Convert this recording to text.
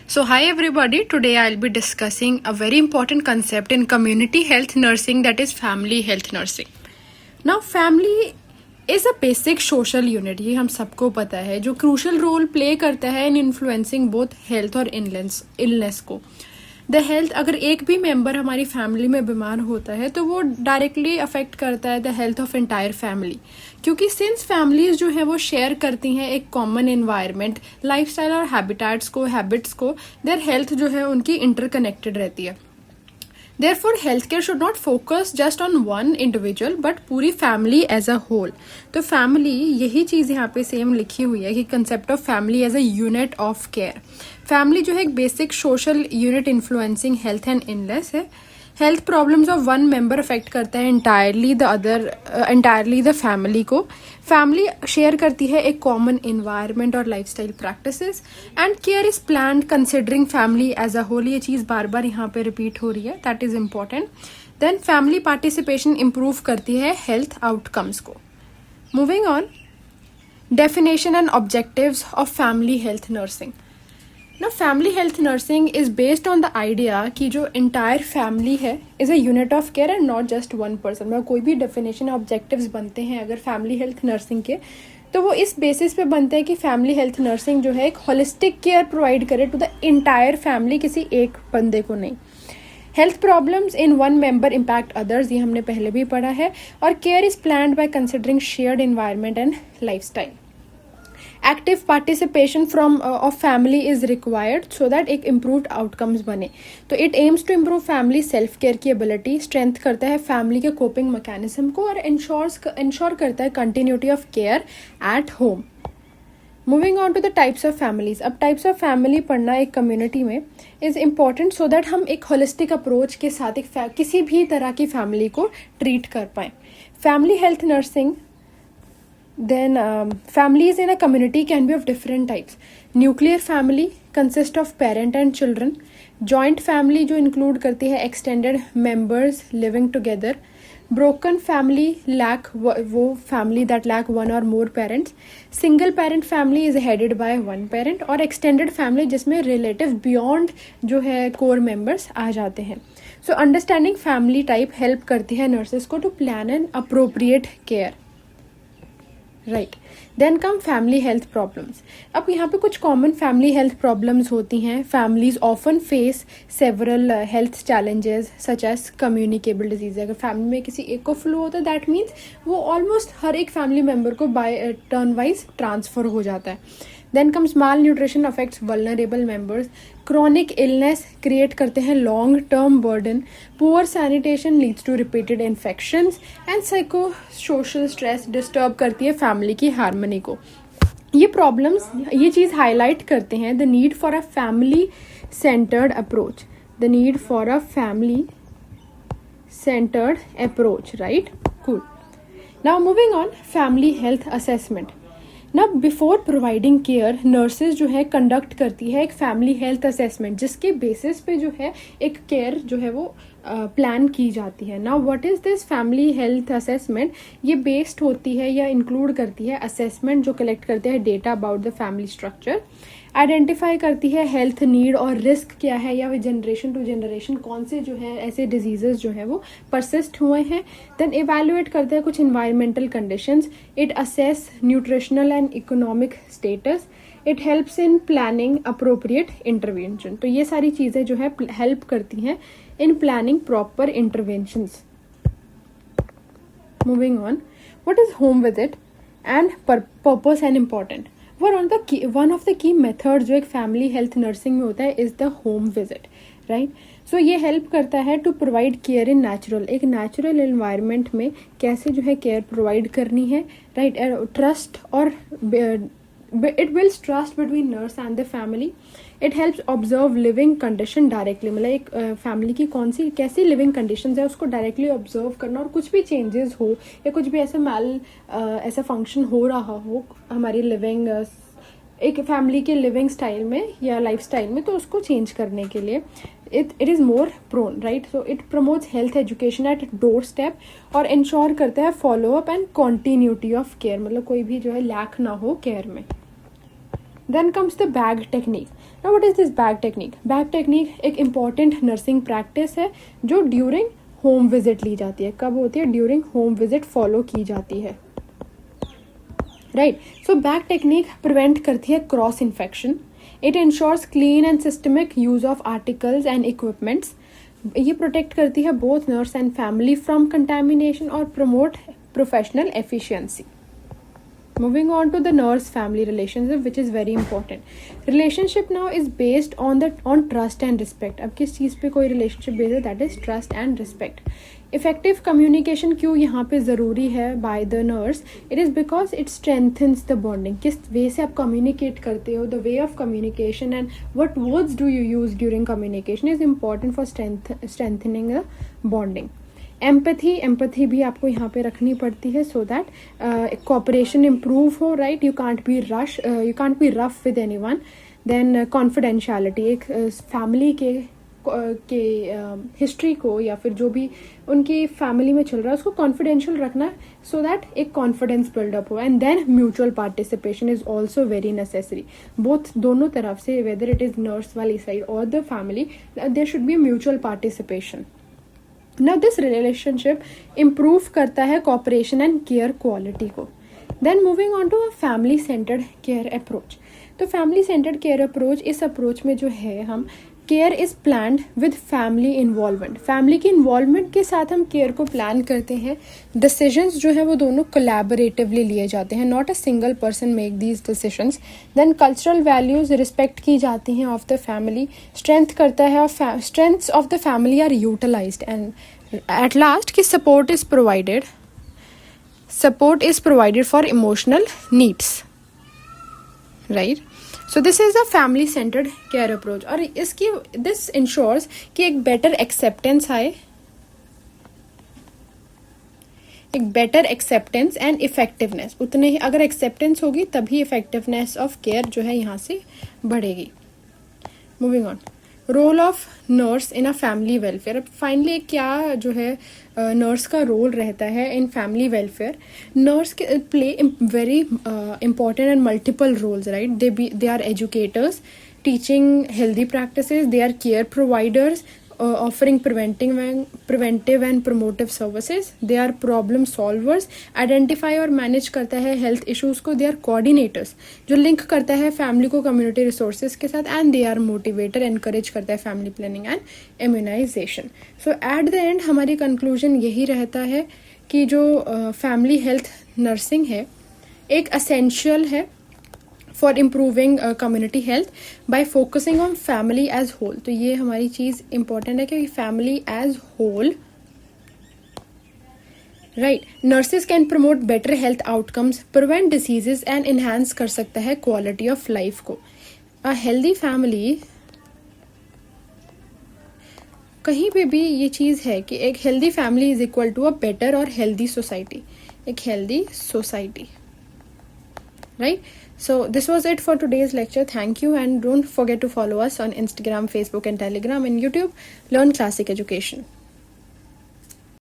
So, hi everybody. Today I'll be discussing a very important concept in community health nursing, that is family health nursing. Now, family is a basic social unit, ये हम सबको पता है, जो crucial role play करता है in influencing both health और illness को. द हेल्थ, अगर एक भी मेंबर हमारी फैमिली में बीमार होता है तो वो डायरेक्टली अफेक्ट करता है the health of entire family, क्योंकि सिंस फैमिलीज जो है वो शेयर करती हैं एक कॉमन एनवायरनमेंट, लाइफस्टाइल और हैबिट्स को, देयर हेल्थ जो है उनकी इंटरकनेक्टेड रहती है. Therefore, healthcare should not focus just on one individual, but पूरी फैमिली एज अ होल. तो फैमिली, यही चीज़ यहाँ पे सेम लिखी हुई है कि concept of family as a unit of care. Family जो है एक basic social unit influencing health and illness है. Health problems of one member affect करता है एंटायरली द फैमिली को. फैमिली शेयर करती है एक कॉमन इन्वायरमेंट और lifestyle practices, and care is planned considering family as a whole. ये चीज़ बार बार यहाँ पे रिपीट हो रही है, that is important. Then family participation improve करती है हेल्थ आउटकम्स को. Moving on, definition and objectives of family health nursing. ना family health nursing is based on the idea कि जो इंटायर फैमिली है is a unit of care and not just one person. मतलब कोई भी definition objectives बनते हैं अगर फैमिली हेल्थ नर्सिंग के, तो वो इस बेसिस पे बनते हैं कि फैमिली हेल्थ नर्सिंग जो है एक होलिस्टिक केयर प्रोवाइड करे टू द इंटायर फैमिली, किसी एक बंदे को नहीं. Health problems in one member impact others, ये हमने पहले भी पढ़ा है. और care is planned by considering shared environment and lifestyle. Active participation of family is required so that एक इम्प्रूव्ड आउटकम्स बने. तो it aims to improve family self care की एबिलिटी, स्ट्रेंथ करता है फैमिली के कोपिंग मैकेनिज्म को, और ensure करता है continuity of care at home. Moving on to the types of families. अब टाइप्स ऑफ फैमिली पढ़ना एक कम्युनिटी में इज इम्पॉर्टेंट सो दैट हम एक होलिस्टिक अप्रोच के साथ किसी भी तरह की फैमिली को ट्रीट कर पाएं. Family health nursing, then families in a community can be of different types. Nuclear family consist of parent and children. Joint family जो include करती है extended members living together. Broken family lack वो family that lack one or more parents. Single parent family is headed by one parent. और extended family जिसमें relative beyond जो है core members आ जाते हैं. So understanding family type help करती है nurses को to plan an appropriate care. Right. Then come family health problems. अब यहाँ पे कुछ कॉमन फैमिली हेल्थ प्रॉब्लम्स होती हैं. Families often face several health challenges such as communicable disease. अगर फैमिली में किसी एक को फ्लू होता है दैट मीन्स वो ऑलमोस्ट हर एक फैमिली मेम्बर को बाय टर्न वाइज ट्रांसफर हो जाता है. Then comes malnutrition affects vulnerable members. Chronic illness create करते हैं long term burden. Poor sanitation leads to repeated infections and psycho social stress disturb करती है फैमिली की harmony को. ये प्रॉब्लम्स ये चीज़ हाईलाइट करते हैं the need for a family centred approach. The need for a family centred approach. Right, cool. Now moving on, family health assessment. ना before providing care nurses जो है कंडक्ट करती है एक फैमिली हेल्थ असेसमेंट, जिसके basis पे जो है एक केयर जो है वो प्लान की जाती है. Now what is this family health assessment? ये बेस्ड होती है या इंक्लूड करती है असेसमेंट जो कलेक्ट करते हैं data about the family structure. Identify करती है हेल्थ नीड और रिस्क क्या है, या वे जनरेशन टू जनरेशन कौन से जो है ऐसे डिजीजेस जो है वो परसिस्ट हुए हैं. देन इवेल्युएट करते हैं कुछ environmental conditions. It assess nutritional and economic status. It helps in planning appropriate intervention. तो ये सारी चीज़ें जो है हेल्प करती हैं in planning proper interventions. Moving on, what is home visit and purpose and important. One of the key method जो एक फैमिली हेल्थ नर्सिंग में होता है is the home visit. Right, so ये हेल्प करता है to provide care in natural, एक natural environment में कैसे जो है केयर प्रोवाइड करनी है. राइट, ट्रस्ट और it builds trust between nurse and the family. It helps observe living condition directly. मतलब एक फैमिली की कौन सी कैसी लिविंग कंडीशंस है उसको डायरेक्टली ऑब्जर्व करना, और कुछ भी चेंजेस हो या कुछ भी ऐसा फंक्शन हो रहा हो हमारी लिविंग एक फैमिली के लिविंग स्टाइल में या लाइफ स्टाइल में, तो उसको चेंज करने के लिए it is more prone. Right, so it promotes health education at door step और इंश्योर करता है follow up and continuity of care. मतलब कोई भी जो है लैक ना हो केयर में. Then comes the bag technique. Now what is this bag technique? Bag technique एक इम्पॉर्टेंट नर्सिंग प्रैक्टिस है जो ड्यूरिंग होम विजिट ली जाती है. कब होती है? ड्यूरिंग होम विजिट फॉलो की जाती है. Right. So bag technique prevent करती है cross infection. It ensures clean and systemic use of articles and equipments. ये प्रोटेक्ट करती है both nurse and family from contamination और promote professional efficiency. Moving on to the nurse-family relationship, which is very important. Relationship now is based on trust and respect. अब किस चीज़ पे कोई relationship based है? That is trust and respect. Effective communication क्यों यहाँ पे ज़रूरी है by the nurse? It is because it strengthens the bonding. किस वे से आप communicate करते हो, the way of communication and what words do you use during communication is important for strengthening the bonding. Empathy भी आपको यहाँ पे रखनी पड़ती है सो दैट कोऑपरेशन इम्प्रूव हो. Right. You can't be rough with anyone. Then confidentiality. एक family के हिस्ट्री को या फिर जो भी उनकी फैमिली में चल रहा है उसको कॉन्फिडेंशियल रखना सो दैट एक कॉन्फिडेंस बिल्डअप हो. And then mutual participation is also very necessary. Both दोनों तरफ से, वेदर इट इज नर्स वाली साइड और the family, there should be mutual participation. Now this relationship improve करता है cooperation and care quality को. Then moving on to a family centered care approach. तो family centered care approach, इस approach में जो है हम care is planned with family involvement. Family की इन्वॉल्वमेंट के साथ हम केयर को प्लान करते हैं. डिसीजंस जो है वो दोनों कोलैबोरेटिवली लिए जाते हैं. Not a single person make these decisions. Then cultural values respect की जाती हैं ऑफ द फैमिली. स्ट्रेंथ करता है और strengths of the family are utilized. And at last key support is provided for emotional needs. Right. So this is a family centred care approach. और इसकी this ensures कि एक better acceptance आए, एक better acceptance and effectiveness. उतने ही अगर acceptance होगी तभी इफेक्टिवनेस ऑफ केयर जो है यहाँ से बढ़ेगी. Moving on. Role of nurse in a family welfare. अब फाइनली क्या जो है नर्स का रोल रहता है इन फैमिली वेलफेयर. नर्स के play very important and multiple roles. Right. They are educators teaching healthy practices. They are care providers offering preventive and promotive services. They are problem solvers. Identify और manage करता है health issues को. They are coordinators जो link करता है family को community resources के साथ. And they are motivator, encourage करता है family planning and immunization. So at the end हमारी conclusion यही रहता है कि जो family health nursing है एक essential है for improving community health by focusing on family as whole. तो ये हमारी चीज़ important है कि family as whole, right, nurses can promote better health outcomes, prevent diseases and enhance कर सकता है quality of life को. A healthy family, कहीं पे भी ये चीज़ है कि एक healthy family is equal to a better और healthy society. एक healthy society, right? So this was it for today's lecture. Thank you and don't forget to follow us on Instagram, Facebook and Telegram and YouTube. Learn Classic Education.